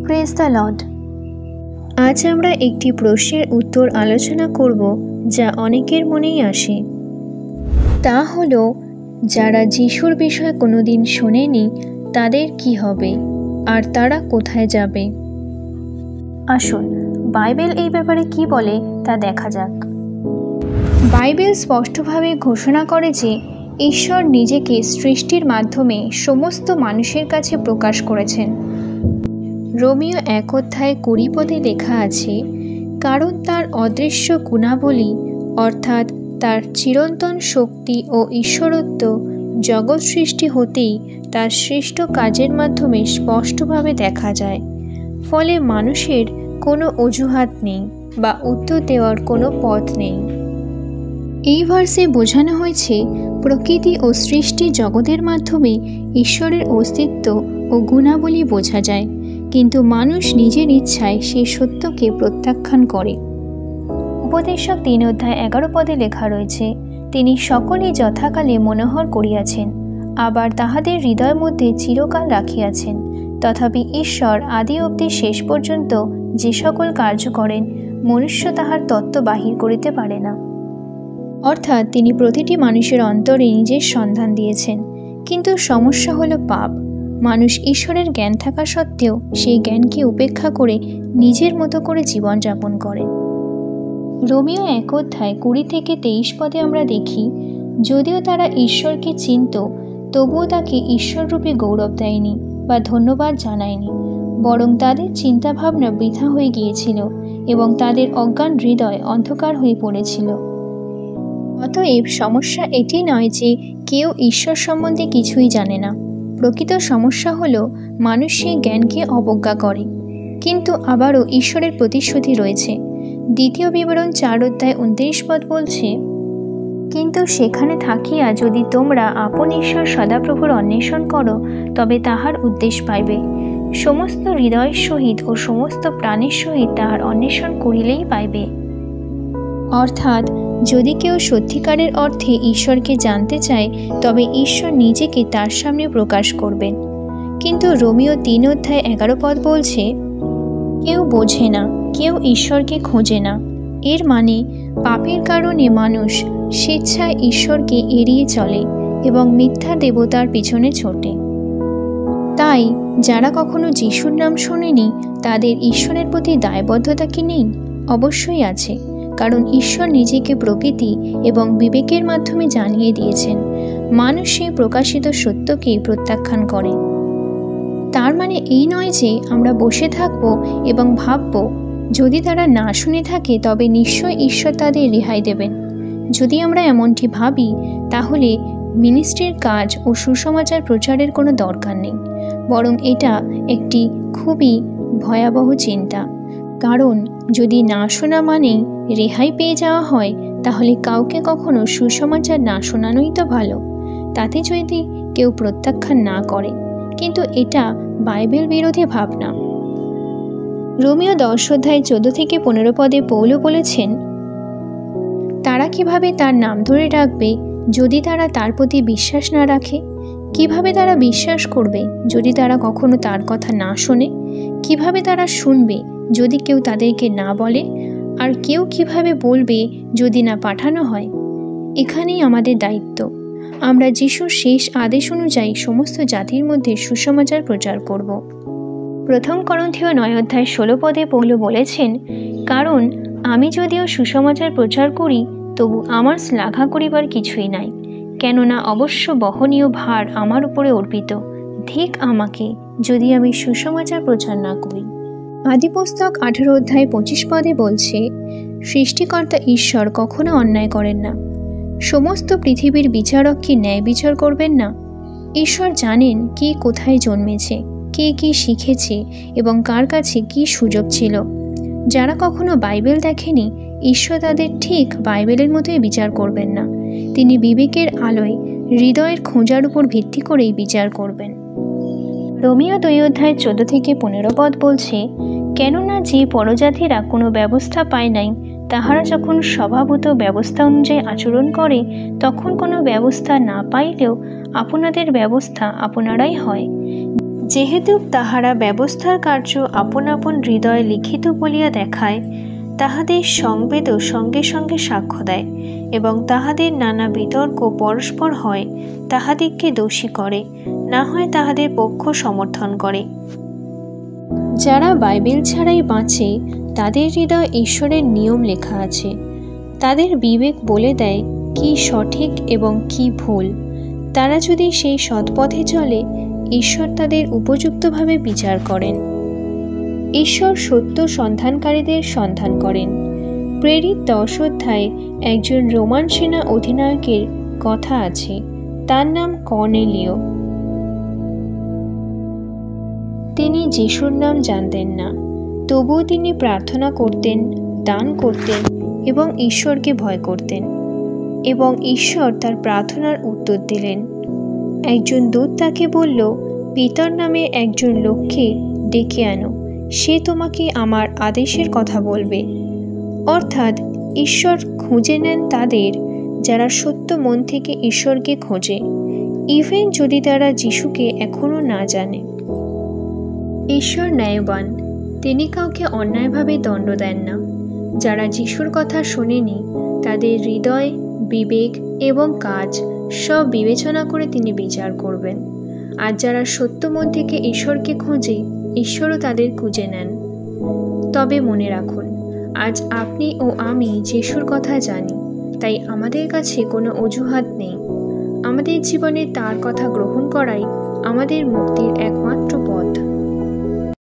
Praise the Lord. আজ আমরা একটি প্রশ্নের উত্তর আলোচনা করব যা অনেকের মনেই আসে। তা হলো, যারা যিশুর বিষয়ে কোনোদিন শোনেনি তাদের কি হবে আর তারা কোথায় যাবে। আসুন বাইবেল এই ব্যাপারে কি বলে তা দেখা যাক। বাইবেল স্পষ্টভাবে ঘোষণা করে যে ঈশ্বর নিজেকে সৃষ্টির মাধ্যমে সমস্ত মানুষের কাছে প্রকাশ করেছেন। রোমিও 1:20 লেখা আছে, কারণ তার অদৃশ্য গুণাবলী অর্থাৎ তার চিরন্তন শক্তি ও ঈশ্বরত্ব জগৎ সৃষ্টি হতেই তার সৃষ্ট কাজের মাধ্যমে স্পষ্টভাবে দেখা যায়। ফলে মানুষের কোনো অজুহাত নেই বা উত্তর দেওয়ার কোনো পথ নেই। এই ভার্সে বোঝানো হয়েছে প্রকৃতি ও সৃষ্টি জগতের মাধ্যমে ঈশ্বরের অস্তিত্ব ও গুণাবলী বোঝা যায়, কিন্তু মানুষ নিজের ইচ্ছায় সেই সত্যকে প্রত্যাখ্যান করে। উপদেশক 3:11 লেখা রয়েছে, তিনি সকলেই যথাকালে মনোহর করিয়াছেন, আবার তাহাদের হৃদয়ের মধ্যে চিরকাল রাখিয়াছেন। তথাপি ঈশ্বর আদি অবধি শেষ পর্যন্ত যে সকল কার্য করেন, মনুষ্য তাহার তত্ত্ব বাহির করিতে পারে না। অর্থাৎ তিনি প্রতিটি মানুষের অন্তরে নিজের সন্ধান দিয়েছেন, কিন্তু সমস্যা হলো পাপ। মানুষ ঈশ্বরের জ্ঞান থাকা সত্ত্বেও সেই জ্ঞানকে উপেক্ষা করে নিজের মতো করে জীবনযাপন করে। রোমিও 1:20-23 আমরা দেখি, যদিও তারা ঈশ্বরকে চিনত, তবুও তাকে ঈশ্বররূপে গৌরব দেয়নি বা ধন্যবাদ জানায়নি, বরং তাদের চিন্তাভাবনা বৃথা হয়ে গিয়েছিল এবং তাদের অজ্ঞান হৃদয় অন্ধকার হয়ে পড়েছিল। অতএব সমস্যা এটি নয় যে কেউ ঈশ্বর সম্বন্ধে কিছুই জানে না। প্রকৃত সমস্যা হলো মানুষ সেই জ্ঞানকে অবজ্ঞা করে। কিন্তু আবারও ঈশ্বরের প্রতিশ্রুতি রয়েছে। দ্বিতীয় বিবরণ 4:29 বলছে, কিন্তু সেখানে থাকিয়া যদি তোমরা আপন ঈশ্বর সদাপ্রভুর অন্বেষণ করো, তবে তাহার উদ্দেশ্য পাইবে। সমস্ত হৃদয়ের সহিত ও সমস্ত প্রাণের সহিত তাহার অন্বেষণ করিলেই পাইবে। অর্থাৎ যদি কেউ সত্যিকারের অর্থে ঈশ্বরকে জানতে চায়, তবে ঈশ্বর নিজেকে তার সামনে প্রকাশ করবেন। কিন্তু রোমিও 3:11 বলছে, কেউ বোঝে না, কেউ ঈশ্বরকে খোঁজে না। এর মানে পাপের কারণে মানুষ স্বেচ্ছায় ঈশ্বরকে এড়িয়ে চলে এবং মিথ্যা দেবতার পিছনে ছোটে। তাই যারা কখনো যিশুর নাম শোনেনি, তাদের ঈশ্বরের প্রতি দায়বদ্ধতা কি নেই? অবশ্যই আছে, কারণ ঈশ্বর নিজেকে প্রকৃতি এবং বিবেকের মাধ্যমে জানিয়ে দিয়েছেন। মানুষ সেই প্রকাশিত সত্যকে প্রত্যাখ্যান করে। তার মানে এই নয় যে আমরা বসে থাকব এবং ভাবব, যদি তারা না শুনে থাকে তবে নিশ্চয় ঈশ্বর তাদের রেহাই দেবেন। যদি আমরা এমনটি ভাবি, তাহলে মিনিস্ট্রির কাজ ও সুসমাচার প্রচারের কোনো দরকার নেই, বরং এটা একটি খুবই ভয়াবহ চিন্তা। কারণ যদি না শোনা মানেই রেহাই পেয়ে যাওয়া হয়, তাহলে কাউকে কখনো সুসমাচার না শোনানোই তো ভালো, তাতে যদি কেউ প্রত্যাখ্যান না করে। কিন্তু এটা বাইবেল বিরোধী ভাবনা। রোমিও 10:14-15 পৌল বলেছেন, তারা কিভাবে তার নাম ধরে ডাকবে যদি তারা তার প্রতি বিশ্বাস না রাখে? কিভাবে তারা বিশ্বাস করবে যদি তারা কখনো তার কথা না শোনে? কিভাবে তারা শুনবে যদি কেউ তাদেরকে না বলে? আর কেউ কিভাবে বলবে যদি না পাঠানো হয়? এখানেই আমাদের দায়িত্ব। আমরা যিশুর শেষ আদেশ অনুযায়ী সমস্ত জাতির মধ্যে সুসমাচার প্রচার করব। 1 করন্থীয় 9:16 পৌল বলেছেন, কারণ আমি যদিও সুসমাচার প্রচার করি, তবু আমার শ্লাঘা করিবার কিছুই নাই, কেননা অবশ্য বহনীয় ভার আমার উপরে অর্পিত। ঠিক আমাকে, যদি আমি সুসমাচার প্রচার না করি। আদিপুস্তক 18:25 বলছে, সৃষ্টিকর্তা ঈশ্বর কখনো অন্যায় করেন না। সমস্ত পৃথিবীর বিচারক কি ন্যায় বিচার করবেন না? ঈশ্বর জানেন কে কোথায় জন্মেছে, কে কি শিখেছে এবং কার কাছে কি সুযোগ ছিল। যারা কখনো বাইবেল দেখেনি, ঈশ্বর তাদের ঠিক বাইবেলের মতোই বিচার করবেন না। তিনি বিবেকের আলোয় হৃদয়ের খোঁজার উপর ভিত্তি করেই বিচার করবেন। রোমিও 2:14-15 বলছে, কেননা যে পরজাতিরা কোনো ব্যবস্থা পায় নাই, তাহারা যখন স্বভাবত ব্যবস্থা অনুযায়ী আচরণ করে, তখন কোনো ব্যবস্থা না পাইলেও আপনাদের ব্যবস্থা আপনারাই হয়। যেহেতু তাহারা ব্যবস্থার কার্য আপন আপন হৃদয়ে লিখিত বলিয়া দেখায়, তাহাদের সংবেদও সঙ্গে সঙ্গে সাক্ষ্য দেয়, এবং তাহাদের নানা বিতর্ক পরস্পর হয় তাহাদিগকে দোষী করে, না হয় তাহাদের পক্ষ সমর্থন করে। যারা বাইবেল ছাড়াই বাঁচে, তাদের হৃদয় ঈশ্বরের নিয়ম লেখা আছে। তাদের বিবেক বলে দেয় কি সঠিক এবং কি ভুল। তারা যদি সেই সৎপথে চলে, ঈশ্বর তাদের উপযুক্তভাবে বিচার করেন। ঈশ্বর সত্য সন্ধানকারীদের সন্ধান করেন। প্রেরিত 10 অধ্যায়ে একজন রোমান সেনা অধিনায়কের কথা আছে। তার নাম কর্নেলিয়। তিনি যিশুর নাম জানতেন না, তবুও তিনি প্রার্থনা করতেন, দান করতেন এবং ঈশ্বরকে ভয় করতেন, এবং ঈশ্বর তার প্রার্থনার উত্তর দিলেন। একজন দূত তাকে বলল, পিতর নামে একজন লোককে ডেকে আনো, সে তোমাকে আমার আদেশের কথা বলবে। অর্থাৎ ঈশ্বর খুঁজে নেন তাদের যারা সত্য মন থেকে ঈশ্বরকে খোঁজে, ইভেন যদি তারা যিশুকে এখনও না জানে। ঈশ্বর ন্যায়বান, তিনি কাউকে অন্যায়ভাবে দণ্ড দেন না। যারা যিশুর কথা শোনেনি, তাদের হৃদয়, বিবেক এবং কাজ সব বিবেচনা করে তিনি বিচার করবেন। আর যারা সত্য মন থেকে ঈশ্বরকে খোঁজে, ঈশ্বরও তাদের খুঁজে নেন। তবে মনে রাখুন, আজ আপনি ও আমি যিশুর কথা জানি, তাই আমাদের কাছে কোনো অজুহাত নেই। আমাদের জীবনে তার কথা গ্রহণ করাই আমাদের মুক্তির একমাত্র পথ।